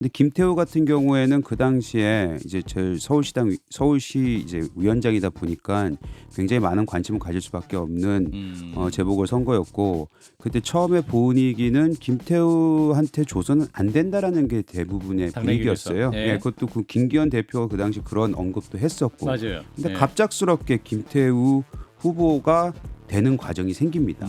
근데 김태우 같은 경우에는 그 당시에 이제 제 서울시 이제 위원장이다 보니까 굉장히 많은 관심을 가질 수밖에 없는 재보궐 선거였고 그때 처음에 분위기는 김태우한테 줘서는 안 된다라는 게 대부분의 분위기였어요. 예. 예, 그것도 그 김기현 대표가 그 당시 그런 언급도 했었고. 맞아요. 근데 예. 갑작스럽게 김태우 후보가 되는 과정이 생깁니다.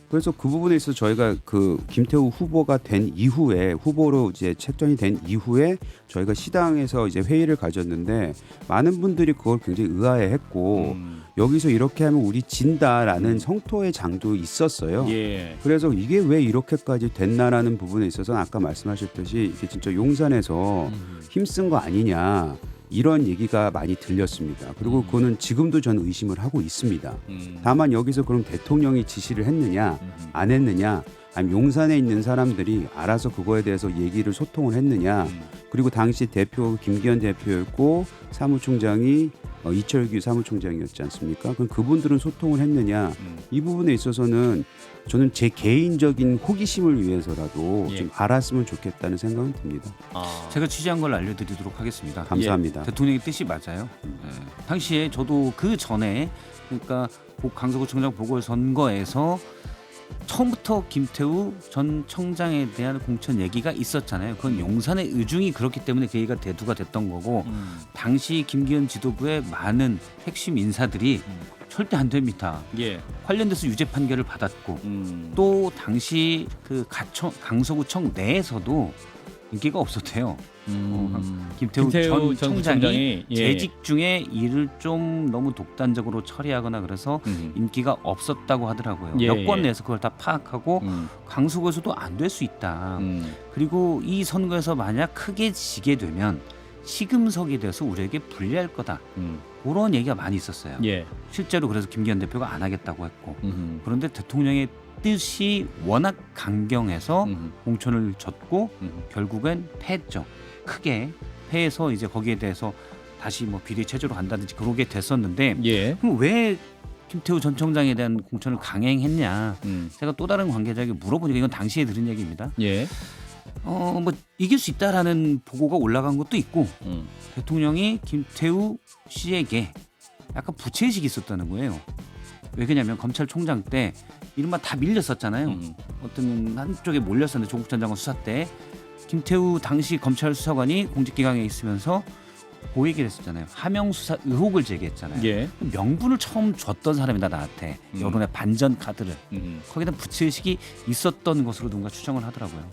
그래서 그 부분에 있어서 저희가 그 김태우 후보가 된 이후에 후보로 이제 책정이 된 이후에 저희가 시당에서 이제 회의를 가졌는데 많은 분들이 그걸 굉장히 의아해했고 여기서 이렇게 하면 우리 진다라는 성토의 장도 있었어요. 예. 그래서 이게 왜 이렇게까지 됐나라는 부분에 있어서 아까 말씀하셨듯이 이게 진짜 용산에서 힘쓴 거 아니냐 이런 얘기가 많이 들렸습니다. 그리고 그거는 지금도 저는 의심을 하고 있습니다. 다만 여기서 그럼 대통령이 지시를 했느냐 안 했느냐 아니면 용산에 있는 사람들이 알아서 그거에 대해서 얘기를 소통을 했느냐 그리고 당시 대표 김기현 대표였고 사무총장이 이철규 사무총장이었지 않습니까? 그럼 그분들은 소통을 했느냐 이 부분에 있어서는 저는 제 개인적인 호기심을 위해서라도 예. 좀 알았으면 좋겠다는 생각은 듭니다. 제가 취재한 걸 알려드리도록 하겠습니다. 감사합니다. 대통령의 뜻이 맞아요. 당시에 저도 그 전에 그러니까 강서구청장 보궐선거에서 처음부터 김태우 전 청장에 대한 공천 얘기가 있었잖아요. 그건 용산의 의중이 그렇기 때문에 그 얘기가 대두가 됐던 거고 당시 김기현 지도부의 많은 핵심 인사들이 절대 안 됩니다. 예. 관련돼서 유죄 판결을 받았고 또 당시 그 강서구청 내에서도 인기가 없었대요. 김태우 전 청장이 예. 재직 중에 일을 좀 너무 독단적으로 처리하거나 그래서 인기가 없었다고 하더라고요. 예, 여권 예. 내에서 그걸 다 파악하고 강서구에서도 안 될 수 있다. 그리고 이 선거에서 만약 크게 지게 되면 시금석에 대해서 우리에게 불리할 거다. 그런 얘기가 많이 있었어요. 예. 실제로 그래서 김기현 대표가 안 하겠다고 했고 그런데 대통령의 뜻이 워낙 강경해서 공천을 줬고 결국엔 패했죠. 크게 패해서 이제 거기에 대해서 다시 뭐 비리 체제로 간다든지 그러게 됐었는데 예. 그럼 왜 김태우 전 청장에 대한 공천을 강행했냐? 제가 또 다른 관계자에게 물어보니까 이건 당시에 들은 얘기입니다. 예. 뭐 이길 수 있다라는 보고가 올라간 것도 있고 대통령이 김태우 씨에게 약간 부채의식이 있었다는 거예요. 왜 그러냐면 검찰총장 때 이른바 다 밀렸었잖아요. 어떤 한쪽에 몰렸었는데 조국 전 장관 수사 때 김태우 당시 검찰 수사관이 공직기강에 있으면서 그 얘기를 했었잖아요. 하명 수사 의혹을 제기했잖아요. 예. 명분을 처음 줬던 사람이다 나한테 여론의 반전 카드를 거기다 부채의식이 있었던 것으로 누군가 추정을 하더라고요.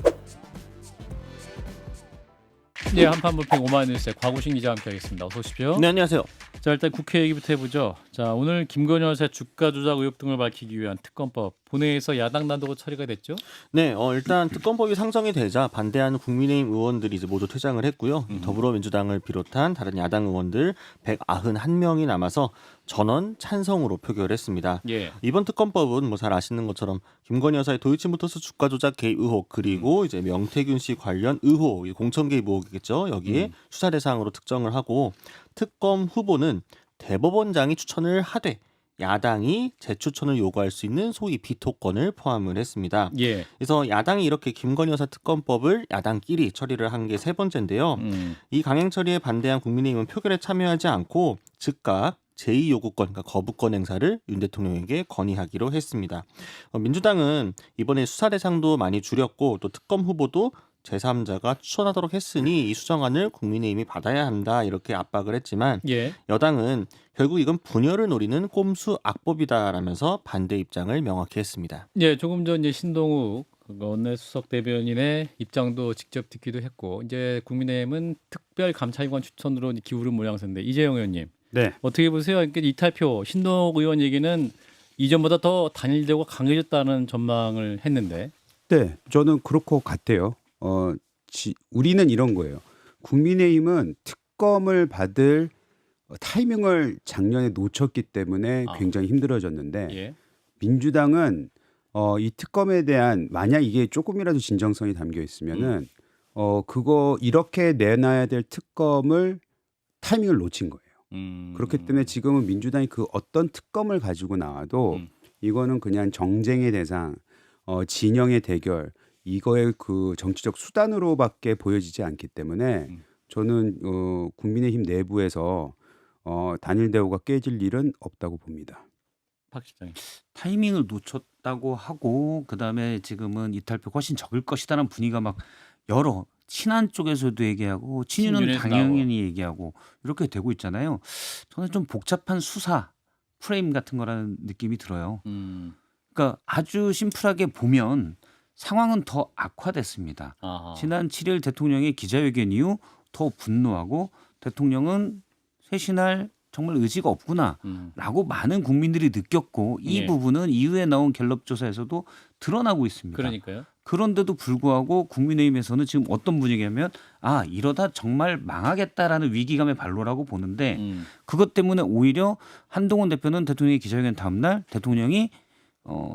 예, 한판 불평 오마이뉴스의 곽우신 기자와 함께하겠습니다. 어서 오십시오. 네, 안녕하세요. 자, 일단 국회 얘기부터 해보죠. 자, 오늘 김건희 여사의 주가 조작 의혹 등을 밝히기 위한 특검법 본회의에서 야당 단독으로 처리가 됐죠? 네, 일단 특검법이 상정이 되자 반대하는 국민의힘 의원들이 이제 모두 퇴장을 했고요. 더불어민주당을 비롯한 다른 야당 의원들 191명이 남아서 전원 찬성으로 표결했습니다. 예. 이번 특검법은 뭐 잘 아시는 것처럼 김건희 여사의 도이치모터스 주가 조작 개입 의혹 그리고 이제 명태균 씨 관련 의혹, 공천 개입 의혹이겠죠. 여기에 수사 대상으로 특정을 하고 특검 후보는 대법원장이 추천을 하되 야당이 재추천을 요구할 수 있는 소위 비토권을 포함을 했습니다. 예. 그래서 야당이 이렇게 김건희 여사 특검법을 야당끼리 처리를 한 게 세 번째인데요. 이 강행 처리에 반대한 국민의힘은 표결에 참여하지 않고 즉각 제2요구권, 그러니까 거부권 행사를 윤 대통령에게 건의하기로 했습니다. 민주당은 이번에 수사 대상도 많이 줄였고 또 특검 후보도 제3자가 추천하도록 했으니 이 수정안을 국민의힘이 받아야 한다 이렇게 압박을 했지만 예. 여당은 결국 이건 분열을 노리는 꼼수 악법이다라면서 반대 입장을 명확히 했습니다. 예, 조금 전 이제 신동욱 원내수석 대변인의 입장도 직접 듣기도 했고 이제 국민의힘은 특별 감찰관 추천으로 기울은 모양새인데 이재용 의원님 네. 어떻게 보세요? 그러니까 이탈표 신동욱 의원 얘기는 이전보다 더 단일되고 강해졌다는 전망을 했는데 네, 저는 그럴 것 같아요. 우리는 이런 거예요. 국민의힘은 특검을 받을 타이밍을 작년에 놓쳤기 때문에 굉장히 힘들어졌는데 예. 민주당은 이 특검에 대한 만약 이게 조금이라도 진정성이 담겨 있으면은 그거 이렇게 내놔야 될 특검을 타이밍을 놓친 거예요. 그렇기 때문에 지금은 민주당이 그 어떤 특검을 가지고 나와도 이거는 그냥 정쟁의 대상, 진영의 대결 이거의 그 정치적 수단으로밖에 보여지지 않기 때문에 저는 국민의힘 내부에서 단일 대우가 깨질 일은 없다고 봅니다. 박 실장님. 타이밍을 놓쳤다고 하고 그다음에 지금은 이탈표 훨씬 적을 것이다라는 분위기가 막 여러 친한 쪽에서도 얘기하고 친윤은 친윤에서 당연히 얘기하고 이렇게 되고 있잖아요. 저는 좀 복잡한 수사 프레임 같은 거라는 느낌이 들어요. 그러니까 아주 심플하게 보면 상황은 더 악화됐습니다. 아하. 지난 7일 대통령의 기자회견 이후 더 분노하고 대통령은 쇄신할 정말 의지가 없구나라고 많은 국민들이 느꼈고 이 예. 부분은 이후에 나온 갤럽 조사에서도 드러나고 있습니다. 그러니까요. 그런데도 불구하고 국민의힘에서는 지금 어떤 분위기냐면 아 이러다 정말 망하겠다라는 위기감의 발로라고 보는데 그것 때문에 오히려 한동훈 대표는 대통령의 기자회견 다음 날 대통령이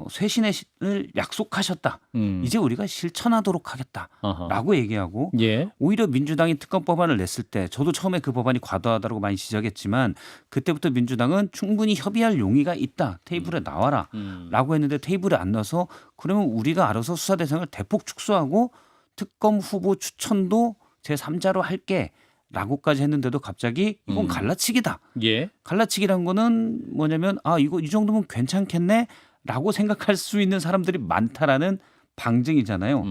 쇄신을 약속하셨다. 이제 우리가 실천하도록 하겠다라고 아하. 얘기하고 예. 오히려 민주당이 특검 법안을 냈을 때 저도 처음에 그 법안이 과도하다고 많이 지적했지만 그때부터 민주당은 충분히 협의할 용의가 있다. 테이블에 나와라. 라고 했는데 테이블에 안 나서 그러면 우리가 알아서 수사 대상을 대폭 축소하고 특검 후보 추천도 제3자로 할게. 라고까지 했는데도 갑자기 이건 갈라치기다. 예. 갈라치기란 거는 뭐냐면 아 이거 이 정도면 괜찮겠네 라고 생각할 수 있는 사람들이 많다라는 방증이잖아요.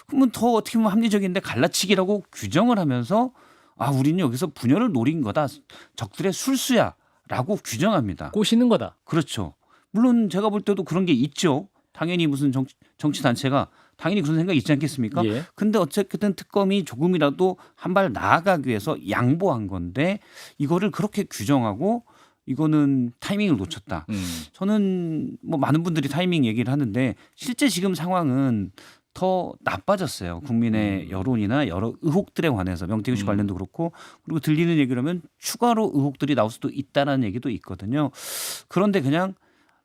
그러면 더 어떻게 보면 합리적인데 갈라치기라고 규정을 하면서 아 우리는 여기서 분열을 노린 거다. 적들의 술수야 라고 규정합니다. 꼬시는 거다. 그렇죠. 물론 제가 볼 때도 그런 게 있죠. 당연히 무슨 정치 단체가 당연히 그런 생각이 있지 않겠습니까? 예. 근데 어쨌든 특검이 조금이라도 한 발 나아가기 위해서 양보한 건데 이거를 그렇게 규정하고 이거는 타이밍을 놓쳤다. 저는 뭐 많은 분들이 타이밍 얘기를 하는데 실제 지금 상황은 더 나빠졌어요. 국민의 여론이나 여러 의혹들에 관해서 명태균 씨 관련도 그렇고 그리고 들리는 얘기라면 추가로 의혹들이 나올 수도 있다라는 얘기도 있거든요. 그런데 그냥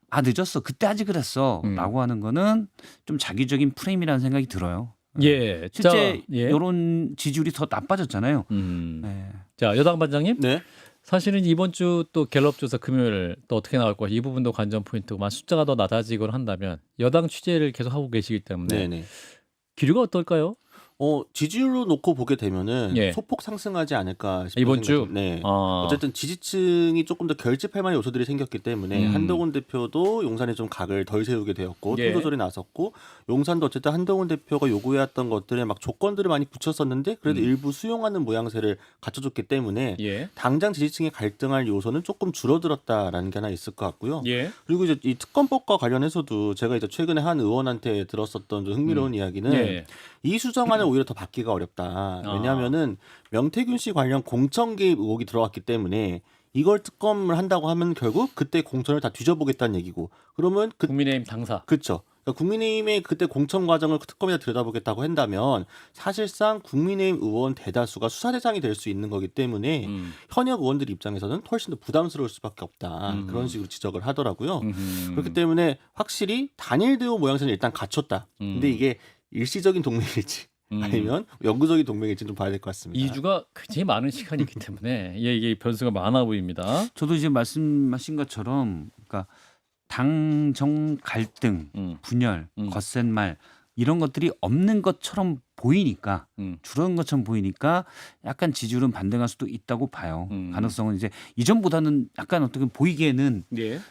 아 늦었어. 그때 하지 그랬어. 라고 하는 거는 좀 자기적인 프레임이라는 생각이 들어요. 예. 실제 자, 예. 여론 지지율이 더 나빠졌잖아요. 네. 자, 여당 반장님. 네. 사실은 이번 주 또 갤럽 조사 금요일 또 어떻게 나올 것이 이 부분도 관전 포인트고 숫자가 더 낮아지거나 한다면 여당 취재를 계속 하고 계시기 때문에 네네. 기류가 어떨까요? 지지율로 놓고 보게 되면은 예. 소폭 상승하지 않을까 싶은 이번 주? 네. 아. 어쨌든 지지층이 조금 더 결집할 만한 요소들이 생겼기 때문에 한동훈 대표도 용산에 좀 각을 덜 세우게 되었고 예. 통 조절이 나섰고 용산도 어쨌든 한동훈 대표가 요구해왔던 것들에 막 조건들을 많이 붙였었는데 그래도 일부 수용하는 모양새를 갖춰줬기 때문에 예. 당장 지지층이 갈등할 요소는 조금 줄어들었다라는 게 하나 있을 것 같고요. 예. 그리고 이제 이 특검법과 관련해서도 제가 이제 최근에 한 의원한테 들었었던 좀 흥미로운 이야기는 예. 이 수정안은 오히려 더 받기가 어렵다. 왜냐하면은 명태균 씨 관련 공천 개입 의혹이 들어왔기 때문에 이걸 특검을 한다고 하면 결국 그때 공천을 다 뒤져보겠다는 얘기고 그러면 국민의힘 당사. 그렇죠. 그러니까 국민의힘의 그때 공천 과정을 특검에다 들여다보겠다고 한다면 사실상 국민의힘 의원 대다수가 수사 대상이 될 수 있는 거기 때문에 현역 의원들 입장에서는 훨씬 더 부담스러울 수밖에 없다. 그런 식으로 지적을 하더라고요. 그렇기 때문에 확실히 단일 대우 모양새는 일단 갖췄다. 근데 이게 일시적인 동맹일지 아니면 영구적인 동맹일지 좀 봐야 될 것 같습니다. 2주가 굉장히 많은 시간이 있기 때문에 이게 변수가 많아 보입니다. 저도 이제 말씀하신 것처럼 그러니까 당정 갈등, 분열, 겉센 말 이런 것들이 없는 것처럼 보이니까 줄어든 것처럼 보이니까 약간 지지율은 반등할 수도 있다고 봐요. 가능성은 이제 이전보다는 약간 어떻게 보이기에는 예.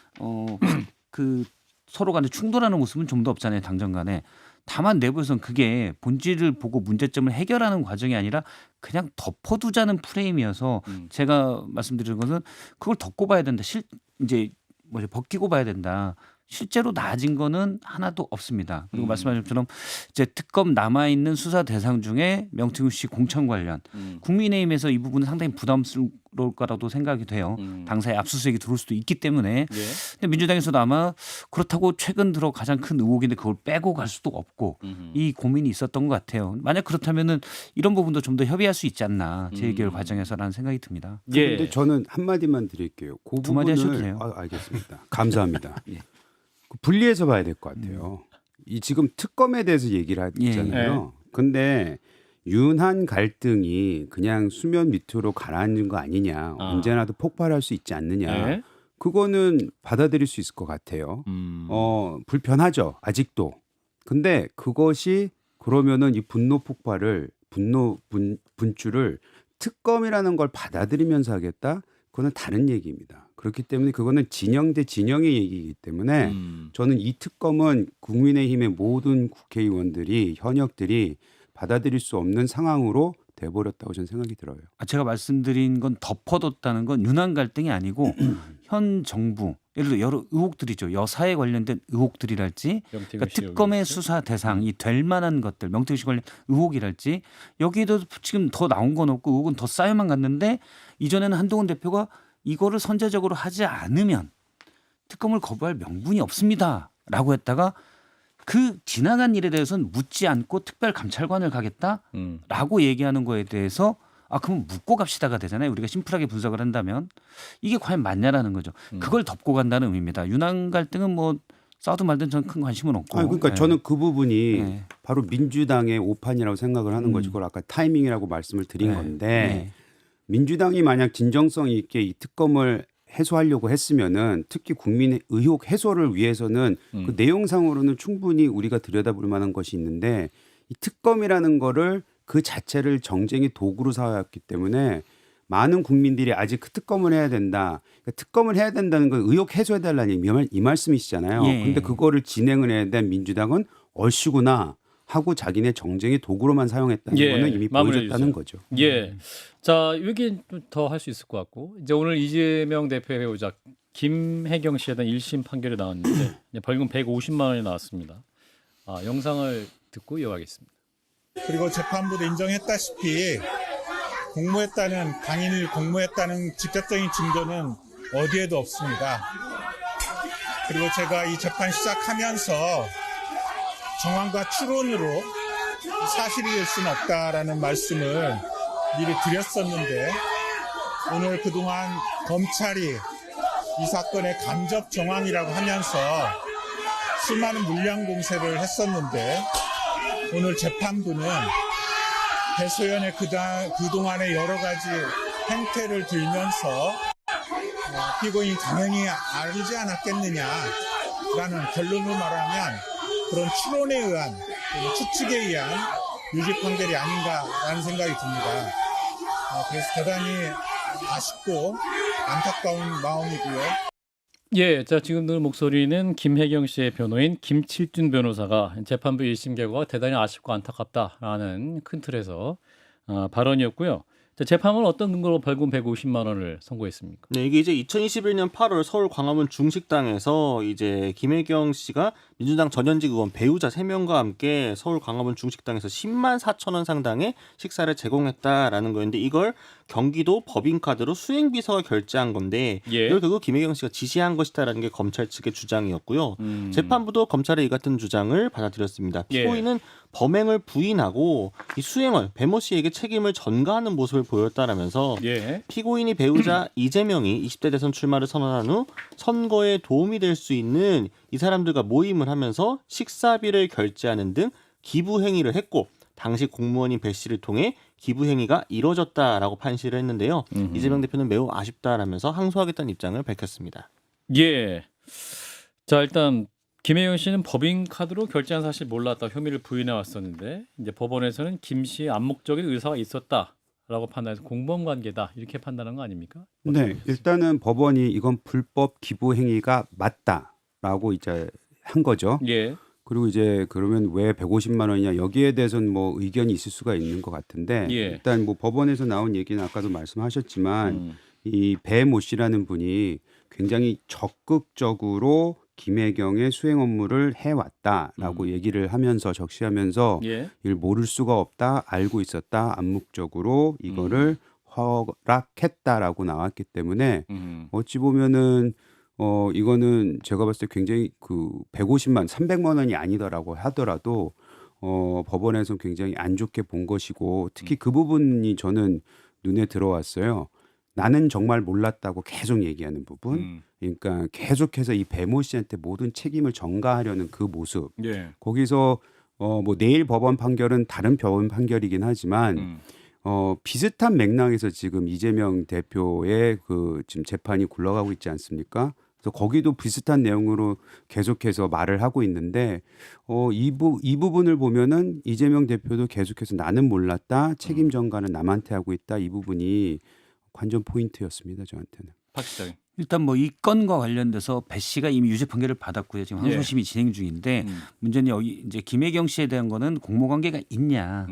그 서로 간에 충돌하는 모습은 좀 더 없잖아요. 당정 간에. 다만 내부에서는 그게 본질을 보고 문제점을 해결하는 과정이 아니라 그냥 덮어두자는 프레임이어서 제가 말씀드리는 것은 그걸 덮고 봐야 된다. 이제 벗기고 봐야 된다. 실제로 나아진 거는 하나도 없습니다. 그리고 말씀하신 것처럼 이제 특검 남아 있는 수사 대상 중에 명태균 씨 공천 관련 국민의힘에서 이 부분은 상당히 부담스러울 거라도 생각이 돼요. 당사에 압수수색이 들어올 수도 있기 때문에. 예. 근데 민주당에서도 아마 그렇다고 최근 들어 가장 큰 의혹인데 그걸 빼고 갈 수도 없고 이 고민이 있었던 것 같아요. 만약 그렇다면은 이런 부분도 좀 더 협의할 수 있지 않나 재개결 과정에서라는 생각이 듭니다. 예. 근데 저는 한 마디만 드릴게요. 그 두 마디 부분을 하셔도 돼요. 알겠습니다. 감사합니다. 예. 분리해서 봐야 될 것 같아요. 이 지금 특검에 대해서 얘기를 하잖아요. 근데 윤한 갈등이 그냥 수면 밑으로 가라앉은 거 아니냐. 언제나도 폭발할 수 있지 않느냐. 예. 그거는 받아들일 수 있을 것 같아요. 불편하죠. 아직도. 근데 그것이 그러면은 이 분노 폭발을 분출을 특검이라는 걸 받아들이면서 하겠다? 그거는 다른 얘기입니다. 그렇기 때문에 그거는 진영 대 진영의 얘기이기 때문에 저는 이 특검은 국민의힘의 모든 국회의원들이 현역들이 받아들일 수 없는 상황으로 돼버렸다고 저는 생각이 들어요. 제가 말씀드린 건 덮어뒀다는 건 윤한 갈등이 아니고 현 정부 예를 들어 여러 의혹들이죠. 여사에 관련된 의혹들이랄지 그러니까 특검의 수사 대상이 될 만한 것들 명태균 씨 관련 의혹이랄지 여기에도 지금 더 나온 건 없고 의혹은 더 쌓여만 갔는데 이전에는 한동훈 대표가 이거를 선제적으로 하지 않으면 특검을 거부할 명분이 없습니다라고 했다가 그 지나간 일에 대해서는 묻지 않고 특별감찰관을 가겠다라고 얘기하는 거에 대해서 그럼 묻고 갑시다가 되잖아요. 우리가 심플하게 분석을 한다면 이게 과연 맞냐라는 거죠. 그걸 덮고 간다는 의미입니다. 윤한 갈등은 뭐 싸우든 말든 저는 큰 관심은 없고. 그러니까 네. 저는 그 부분이 네. 바로 민주당의 오판이라고 생각을 하는 거지. 그걸 아까 타이밍이라고 말씀을 드린 네. 건데 네. 민주당이 만약 진정성 있게 이 특검을 해소하려고 했으면은 특히 국민의 의혹 해소를 위해서는 그 내용상으로는 충분히 우리가 들여다볼 만한 것이 있는데 이 특검이라는 거를 그 자체를 정쟁의 도구로 삼았기 때문에 많은 국민들이 아직 그 특검을 해야 된다. 그러니까 특검을 해야 된다는 건 의혹 해소해달라는 이 말씀이시잖아요. 그런데 예. 그거를 진행을 해야 된 민주당은 얼씨구나 하고 자기네 정쟁의 도구로만 사용했다는 예, 거는 이미 마무리해 보여줬다는 주세요. 거죠. 예. 자, 여기 더 할 수 있을 것 같고 이제 오늘 이재명 대표의 배우자 김혜경 씨에 대한 1심 판결이 나왔는데 이제 벌금 150만 원이 나왔습니다. 영상을 듣고 이어가겠습니다. 그리고 재판부도 인정했다시피 당인을 공모했다는 직접적인 증거는 어디에도 없습니다. 그리고 제가 이 재판 시작하면서 정황과 추론으로 사실이 될 수는 없다라는 말씀을 미리 드렸었는데 오늘 그동안 검찰이 이 사건의 간접 정황이라고 하면서 수많은 물량 공세를 했었는데 오늘 재판부는 배소연의 그동안의 여러 가지 행태를 들면서 피고인이 당연히 알지 않았겠느냐라는 결론을 말하면 그런 추론에 의한 추측에 의한 유죄 판결이 아닌가라는 생각이 듭니다. 그래서 대단히 아쉽고 안타까운 마음이고요. 예, 자 지금 들은 목소리는 김혜경 씨의 변호인 김칠준 변호사가 재판부 1심 결과가 대단히 아쉽고 안타깝다라는 큰 틀에서 발언이었고요. 자, 재판은 어떤 근거로 벌금 150만 원을 선고했습니까? 네, 이게 이제 2021년 8월 서울 광화문 중식당에서 이제 김혜경 씨가 민주당 전현직 의원 배우자 3명과 함께 서울 광화문 중식당에서 10만 4천 원 상당의 식사를 제공했다라는 거였는데 이걸 경기도 법인카드로 수행비서가 결제한 건데 예. 이걸 결국 김혜경 씨가 지시한 것이다라는 게 검찰 측의 주장이었고요. 재판부도 검찰의 이 같은 주장을 받아들였습니다. 피고인은 범행을 부인하고 이 수행을 배모 씨에게 책임을 전가하는 모습을 보였다라면서 예. 피고인이 배우자 이재명이 20대 대선 출마를 선언한 후 선거에 도움이 될 수 있는 이 사람들과 모임을 하면서 식사비를 결제하는 등 기부 행위를 했고 당시 공무원인 배 씨를 통해 기부 행위가 이뤄졌다라고 판시를 했는데요. 이재명 대표는 매우 아쉽다라면서 항소하겠다는 입장을 밝혔습니다. 예. 자 일단 김혜경 씨는 법인카드로 결제한 사실 몰랐다 혐의를 부인해 왔었는데 이제 법원에서는 김 씨의 암묵적인 의사가 있었다라고 판단해서 공범관계다 이렇게 판단한 거 아닙니까? 네, 일단은 법원이 이건 불법 기부 행위가 맞다라고 이제 한 거죠. 예. 그리고 이제 그러면 왜 150만 원이냐 여기에 대해서는 뭐 의견이 있을 수가 있는 것 같은데 예. 일단 뭐 법원에서 나온 얘기는 아까도 말씀하셨지만 이 배모 씨라는 분이 굉장히 적극적으로 김혜경의 수행 업무를 해왔다라고 얘기를 하면서 적시하면서 예. 이를 모를 수가 없다 알고 있었다 암묵적으로 이거를 허락했다라고 나왔기 때문에 어찌 보면은 이거는 제가 봤을 때 굉장히 그 150만 300만 원이 아니더라고 하더라도 법원에서 굉장히 안 좋게 본 것이고 특히 그 부분이 저는 눈에 들어왔어요. 나는 정말 몰랐다고 계속 얘기하는 부분. 그러니까 계속해서 이 배모 씨한테 모든 책임을 전가하려는 그 모습. 예. 거기서 뭐 내일 법원 판결은 다른 법원 판결이긴 하지만 비슷한 맥락에서 지금 이재명 대표의 그 지금 재판이 굴러가고 있지 않습니까? 그래서 거기도 비슷한 내용으로 계속해서 말을 하고 있는데 이 부분을 보면은 이재명 대표도 계속해서 나는 몰랐다. 책임 전가는 남한테 하고 있다. 이 부분이 관전 포인트였습니다. 저한테는. 박 시장님. 일단 뭐 이 건과 관련돼서 배 씨가 이미 유죄 판결을 받았고요. 지금 예. 항소심이 진행 중인데 문제는 여기 이제 김혜경 씨에 대한 거는 공모관계가 있냐.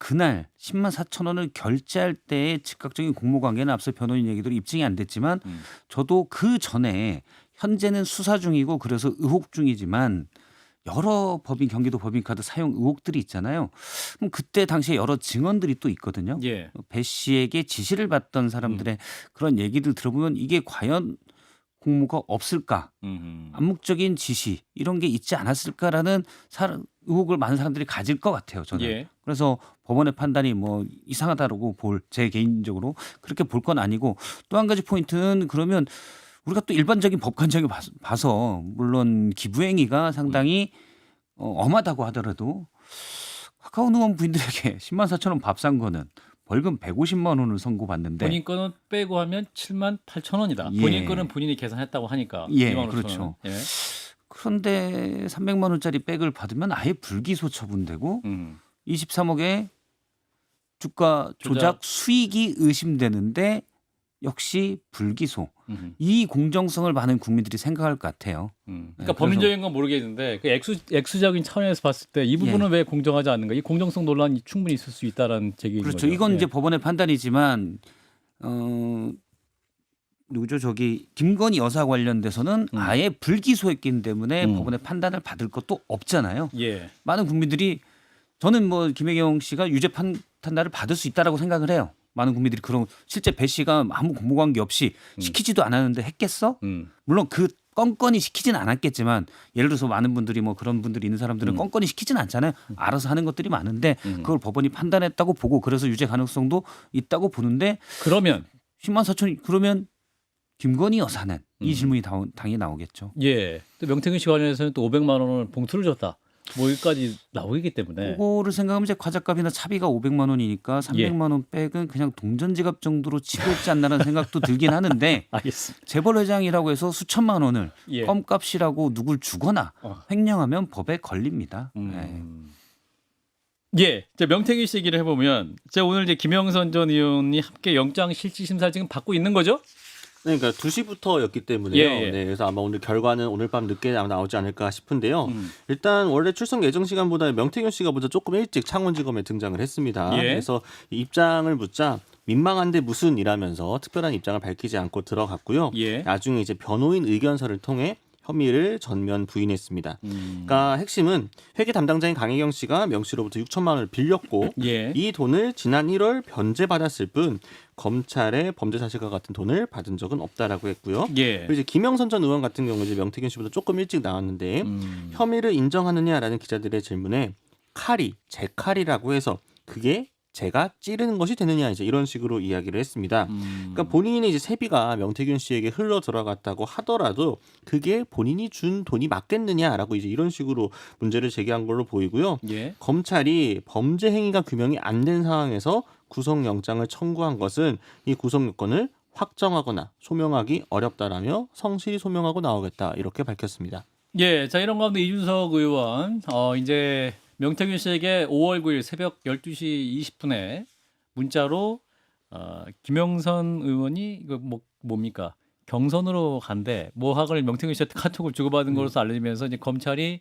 그날 10만 4천 원을 결제할 때의 즉각적인 공모관계는 앞서 변호인 얘기대로 입증이 안 됐지만 저도 그 전에 현재는 수사 중이고 그래서 의혹 중이지만 여러 법인 경기도 법인카드 사용 의혹들이 있잖아요. 그럼 그때 당시에 여러 증언들이 또 있거든요. 예. 배 씨에게 지시를 받던 사람들의 그런 얘기들 들어보면 이게 과연 공모가 없을까? 암묵적인 지시 이런 게 있지 않았을까라는 의혹을 많은 사람들이 가질 것 같아요. 저는. 예. 그래서 법원의 판단이 뭐 이상하다라고 제 개인적으로 그렇게 볼 건 아니고 또 한 가지 포인트는 그러면 우리가 또 일반적인 법관적으로 봐서 물론 기부행위가 상당히 엄하다고 하더라도 가까운 의원 부인들에게 10만 4천 원 밥 산 거는 벌금 150만 원을 선고받는데 본인 거는 빼고 하면 7만 8천 원이다. 예. 본인 거는 본인이 계산했다고 하니까. 예, 2만 5천 그렇죠. 원은. 예. 그런데 300만 원짜리 백을 받으면 아예 불기소 처분되고 23억의 주가 조작 수익이 의심되는데 역시 불기소. 이 공정성을 많은 국민들이 생각할 것 같아요. 그러니까 법률적인 건 모르겠는데 그 액수적인 차원에서 봤을 때 이 부분은 왜 공정하지 않는가? 이 공정성 논란이 충분히 있을 수 있다라는 제기인 그렇죠. 거죠. 이건 예. 이제 법원의 판단이지만 누구죠? 저기 김건희 여사 관련돼서는 아예 불기소했기 때문에 법원의 판단을 받을 것도 없잖아요. 예. 많은 국민들이 저는 뭐 김혜경 씨가 유죄 판단을 받을 수 있다라고 생각을 해요. 많은 국민들이 그런 실제 배 씨가 아무 공모관계 없이 시키지도 않았는데 했겠어? 물론 그 건건이 시키진 않았겠지만 예를 들어서 많은 분들이 뭐 그런 분들이 있는 사람들은 건건이 시키진 않잖아요. 알아서 하는 것들이 많은데 그걸 법원이 판단했다고 보고 그래서 유죄 가능성도 있다고 보는데 그러면 10만 4천 그러면 김건희 여사는 이 질문이 당연히 나오겠죠. 예. 또 명태균 씨 관련해서는 또 500만 원을 봉투를 줬다. 뭐 여기까지 나오기 때문에 그거를 생각하면 이제 과자값이나 차비가 500만 원이니까 300만 원 백은 그냥 동전지갑 정도로 치고 있지 않나라는 생각도 들긴 하는데 알겠습니다. 재벌회장이라고 해서 수천만 원을 예. 껌값이라고 누굴 주거나 횡령하면 법에 걸립니다. 네. 예, 이제 명태균 씨 얘기를 해보면, 제가 오늘 이제 김영선 전 의원이 함께 영장 실질 심사를 지금 받고 있는 거죠? 네, 그러니까 2시부터였기 때문에요. 예, 예. 네, 그래서 아마 오늘 결과는 오늘 밤 늦게 나오지 않을까 싶은데요. 일단 원래 출석 예정 시간보다 명태균 씨가 먼저 조금 일찍 창원지검에 등장을 했습니다. 예. 그래서 입장을 묻자 민망한데 무슨 이라면서 특별한 입장을 밝히지 않고 들어갔고요. 예. 나중에 이제 변호인 의견서를 통해 혐의를 전면 부인했습니다. 그러니까 핵심은 회계 담당자인 강혜경 씨가 명 씨로부터 6천만 원을 빌렸고 예. 이 돈을 지난 1월 변제받았을 뿐 검찰의 범죄 사실과 같은 돈을 받은 적은 없다라고 했고요. 예. 그리고 이제 김영선 전 의원 같은 경우 이제 명태균 씨보다 조금 일찍 나왔는데 혐의를 인정하느냐라는 기자들의 질문에 칼이 제 칼이라고 해서 그게 제가 찌르는 것이 되느냐 이제 이런 식으로 이야기를 했습니다. 그러니까 본인의 이제 세비가 명태균 씨에게 흘러 들어갔다고 하더라도 그게 본인이 준 돈이 맞겠느냐라고 이제 이런 식으로 문제를 제기한 걸로 보이고요. 예. 검찰이 범죄 행위가 규명이 안 된 상황에서 구속영장을 청구한 것은 이 구속 요건을 확정하거나 소명하기 어렵다라며 성실히 소명하고 나오겠다 이렇게 밝혔습니다. 예, 자 이런 가운데 이준석 의원 이제 명태균 씨에게 5월 9일 새벽 12시 20분에 문자로 김영선 의원이 이거 뭡니까? 경선으로 간대. 모학을 명태균 씨한테 카톡을 주고받은 것으로 알려지면서 이제 검찰이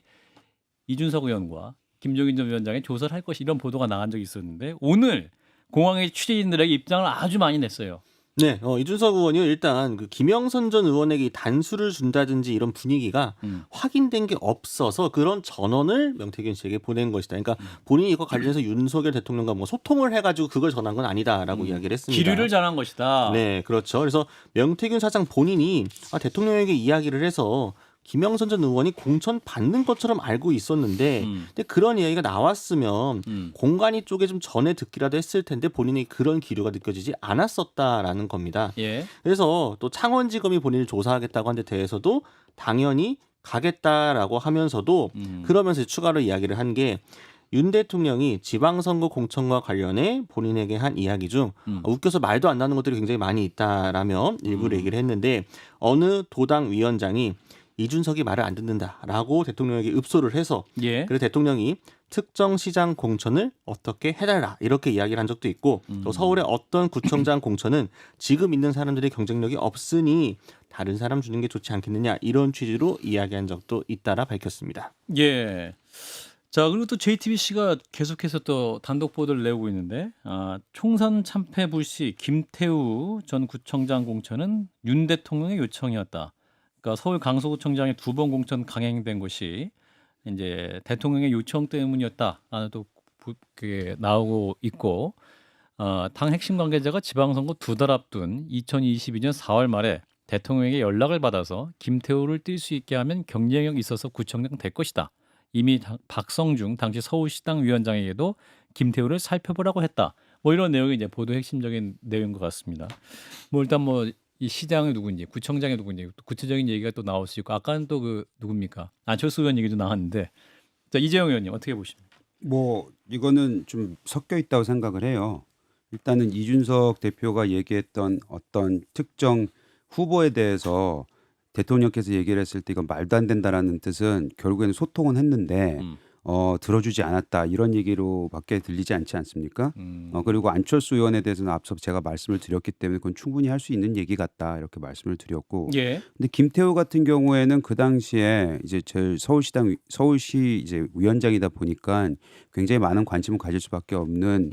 이준석 의원과 김종인 전 위원장의 조사를 할 것이 이런 보도가 나간 적이 있었는데 오늘 공항의 취재진들에게 입장을 아주 많이 냈어요. 네, 이준석 의원이 일단 그 김영선 전 의원에게 단수를 준다든지 이런 분위기가 확인된 게 없어서 그런 전원을 명태균 씨에게 보낸 것이다. 그러니까 본인이 이거 관련해서 윤석열 대통령과 뭐 소통을 해가지고 그걸 전한 건 아니다라고 이야기를 했습니다. 기류를 전한 것이다. 네, 그렇죠. 그래서 명태균 사장 본인이 대통령에게 이야기를 해서 김영선 전 의원이 공천 받는 것처럼 알고 있었는데 근데 그런 이야기가 나왔으면 공관위 쪽에 좀 전에 듣기라도 했을 텐데 본인이 그런 기류가 느껴지지 않았었다라는 겁니다. 예. 그래서 또 창원지검이 본인을 조사하겠다고 한 데 대해서도 당연히 가겠다라고 하면서도 그러면서 추가로 이야기를 한 게 윤 대통령이 지방선거 공천과 관련해 본인에게 한 이야기 중 웃겨서 말도 안 나는 것들이 굉장히 많이 있다라며 일부러 얘기를 했는데 어느 도당 위원장이 이준석이 말을 안 듣는다라고 대통령에게 읍소를 해서 예. 그래서 대통령이 특정 시장 공천을 어떻게 해달라 이렇게 이야기를 한 적도 있고 또 서울의 어떤 구청장 공천은 지금 있는 사람들의 경쟁력이 없으니 다른 사람 주는 게 좋지 않겠느냐 이런 취지로 이야기한 적도 있다라 밝혔습니다. 예. 자, 그리고 또 JTBC가 계속해서 또 단독 보도를 내고 있는데 총선 참패 불씨 김태우 전 구청장 공천은 윤 대통령의 요청이었다. 그러니까 서울 강서구청장의 2번 공천 강행된 것이 이제 대통령의 요청 때문이었다라는 또 그게 나오고 있고 당 핵심 관계자가 지방선거 2달 앞둔 2022년 4월 말에 대통령에게 연락을 받아서 김태우를 뛸 수 있게 하면 경쟁력 있어서 구청장 될 것이다. 이미 박성중 당시 서울시당 위원장에게도 김태우를 살펴보라고 했다. 뭐 이런 내용이 이제 보도 핵심적인 내용인 것 같습니다. 뭐 일단 뭐 이 시장이 누군지, 구청장이 누군지, 또 구체적인 얘기가 또 나올 수 있고, 아까는 또 그 누굽니까? 안철수 의원 얘기도 나왔는데, 자 이재용 의원님 어떻게 보십니까? 뭐 이거는 좀 섞여 있다고 생각을 해요. 일단은 이준석 대표가 얘기했던 어떤 특정 후보에 대해서 대통령께서 얘기를 했을 때 이건 말도 안 된다라는 뜻은 결국에는 소통은 했는데 들어주지 않았다 이런 얘기로밖에 들리지 않지 않습니까? 그리고 안철수 의원에 대해서는 앞서 제가 말씀을 드렸기 때문에 그건 충분히 할 수 있는 얘기 같다 이렇게 말씀을 드렸고, 예. 근데 김태우 같은 경우에는 그 당시에 이제 제일 서울시 이제 위원장이다 보니까 굉장히 많은 관심을 가질 수밖에 없는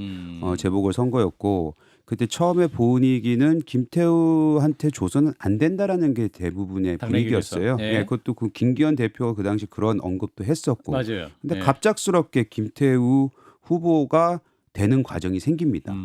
재보궐 선거였고. 그때 처음에 분위기는 김태우한테 줘서는 안 된다라는 게 대부분의 분위기였어요. 예. 예, 그것도 그 김기현 대표가 그 당시 그런 언급도 했었고. 맞아요. 근데 예. 갑작스럽게 김태우 후보가 되는 과정이 생깁니다.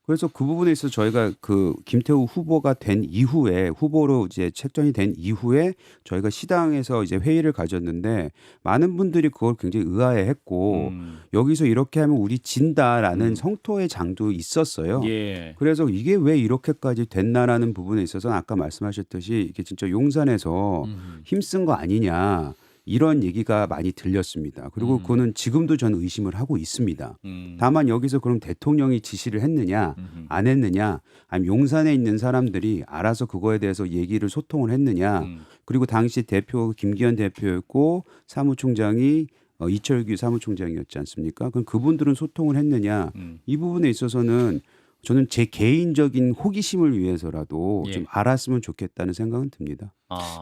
그래서 그 부분에 있어서 저희가 그 김태우 후보가 된 이후에 후보로 이제 책정이 된 이후에 저희가 시당에서 이제 회의를 가졌는데 많은 분들이 그걸 굉장히 의아해했고 여기서 이렇게 하면 우리 진다라는 성토의 장도 있었어요. 예. 그래서 이게 왜 이렇게까지 됐나라는 부분에 있어서는 아까 말씀하셨듯이 이게 진짜 용산에서 힘쓴 거 아니냐. 이런 얘기가 많이 들렸습니다. 그리고 그거는 지금도 저는 의심을 하고 있습니다. 다만 여기서 그럼 대통령이 지시를 했느냐 안 했느냐 아니면 용산에 있는 사람들이 알아서 그거에 대해서 얘기를 소통을 했느냐 그리고 당시 대표 김기현 대표였고 사무총장이 이철규 사무총장이었지 않습니까? 그럼 그분들은 소통을 했느냐 이 부분에 있어서는 저는 제 개인적인 호기심을 위해서라도 예. 좀 알았으면 좋겠다는 생각은 듭니다.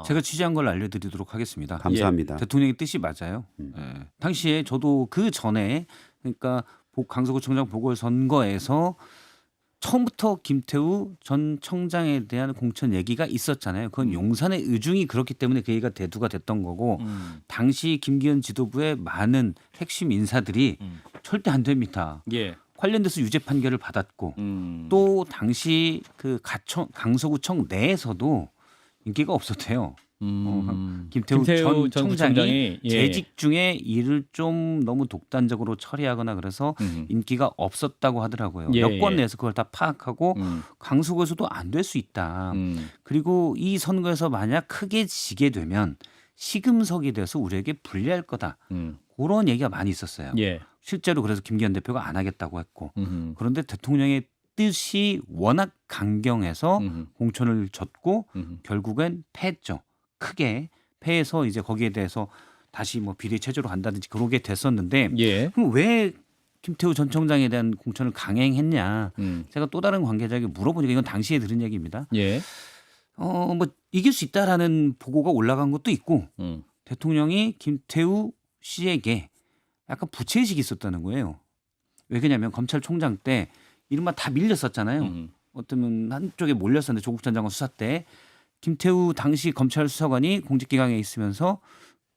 제가 취재한 걸 알려드리도록 하겠습니다. 감사합니다. 대통령의 뜻이 맞아요. 예. 당시에 저도 그 전에 그러니까 강서구청장 보궐선거에서 처음부터 김태우 전 청장에 대한 공천 얘기가 있었잖아요. 그건 용산의 의중이 그렇기 때문에 그 얘기가 대두가 됐던 거고 당시 김기현 지도부의 많은 핵심 인사들이 절대 안 됩니다. 예. 관련돼서 유죄 판결을 받았고 또 당시 그 강서구청 내에서도 인기가 없었대요. 김태우 전 총장이 예. 재직 중에 일을 좀 너무 독단적으로 처리하거나 그래서 인기가 없었다고 하더라고요. 예, 여권 예. 내에서 그걸 다 파악하고 강서구에서도 안 될 수 있다. 그리고 이 선거에서 만약 크게 지게 되면 시금석이 돼서 우리에게 불리할 거다. 그런 얘기가 많이 있었어요. 예. 실제로 그래서 김기현 대표가 안 하겠다고 했고 그런데 대통령의 뜻이 워낙 강경해서 공천을 줬고 결국엔 패했죠. 크게 패해서 이제 거기에 대해서 다시 뭐 비례 체제로 간다든지 그러게 됐었는데 예. 그럼 왜 김태우 전 청장에 대한 공천을 강행했냐? 제가 또 다른 관계자에게 물어보니까 이건 당시에 들은 얘기입니다. 예. 뭐 이길 수 있다라는 보고가 올라간 것도 있고 대통령이 김태우 씨에게 약간 부채의식이 있었다는 거예요. 왜 그러냐면 검찰총장 때 이른바 다 밀렸었잖아요. 어쩌면 한쪽에 몰렸었는데 조국 전 장관 수사 때 김태우 당시 검찰 수사관이 공직기강에 있으면서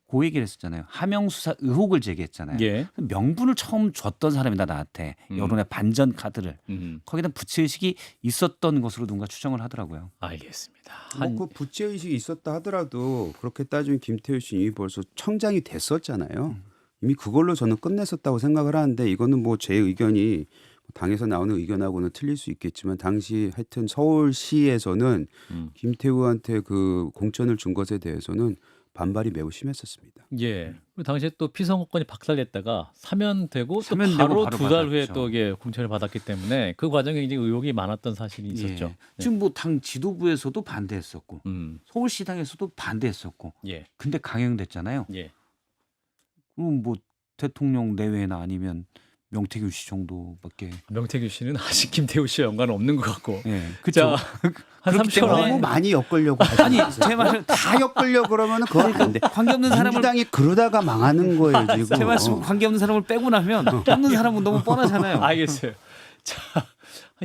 그 얘기를 했었잖아요. 하명 수사 의혹을 제기했잖아요. 예. 명분을 처음 줬던 사람이다 나한테 여론의 반전 카드를 거기다 부채의식이 있었던 것으로 누군가 추정을 하더라고요. 알겠습니다. 그 부채 의식이 있었다 하더라도 그렇게 따지면 김태우 씨 이미 벌써 청장이 됐었잖아요. 이미 그걸로 저는 끝냈었다고 생각을 하는데 이거는 뭐 제 의견이 당에서 나오는 의견하고는 틀릴 수 있겠지만 당시 하여튼 서울시에서는 김태우한테 그 공천을 준 것에 대해서는 반발이 매우 심했었습니다. 예. 그 당시에 또 피선거권이 박살냈다가 사면되고 또 사면되고 바로 바로 두 달 후에 받았죠. 또 이게 공천을 받았기 때문에 그 과정에 이제 의혹이 많았던 사실이 있었죠. 예. 지금 뭐 당 지도부에서도 반대했었고 음. 서울시당에서도 반대했었고 예. 근데 강행됐잖아요. 예. 그럼 뭐 대통령 내외나 아니면 명태균 씨 정도밖에 명태균 씨는 아직 김태우 씨와 연관은 없는 것 같고. 예. 자, 한 그렇기 3초 때문에 너무 많이 엮으려고 아니 제 말은 다 엮으려고 그러면 그거 안 돼. 관계없는 사람을 민주당이 그러다가 망하는 거예요 지금. 제 말씀 관계없는 사람을 빼고 나면 없는 사람은 너무 뻔하잖아요. 알겠어요. 자, 한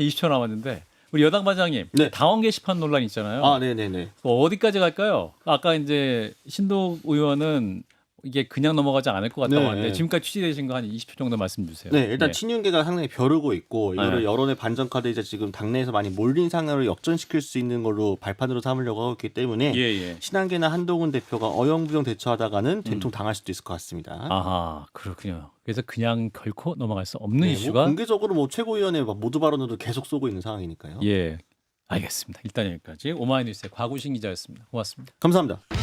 20초 남았는데 우리 여당 반장님 네. 당원 게시판 논란 있잖아요. 아, 네네네. 어디까지 갈까요? 아까 이제 신동 의원은 이게 그냥 넘어가지 않을 것 같다고 네, 하는데 네. 지금까지 취재되신 거 한 20초 정도 말씀 주세요. 네, 일단 친윤계가 상당히 벼르고 있고 이거를 네. 여론의 반전 카드 이제 지금 당내에서 많이 몰린 상황을 역전시킬 수 있는 걸로 발판으로 삼으려고 하고 있기 때문에 예. 신한계나 한동훈 대표가 어영부영 대처하다가는 대통 당할 수도 있을 것 같습니다. 아하, 그렇군요. 그래서 그냥 결코 넘어갈 수 없는 네, 이슈가 뭐 공개적으로 뭐 최고위원회 모두 발언으로 계속 쏘고 있는 상황이니까요. 예. 알겠습니다. 일단 여기까지 오마이뉴스의 곽우신 기자였습니다. 고맙습니다. 감사합니다.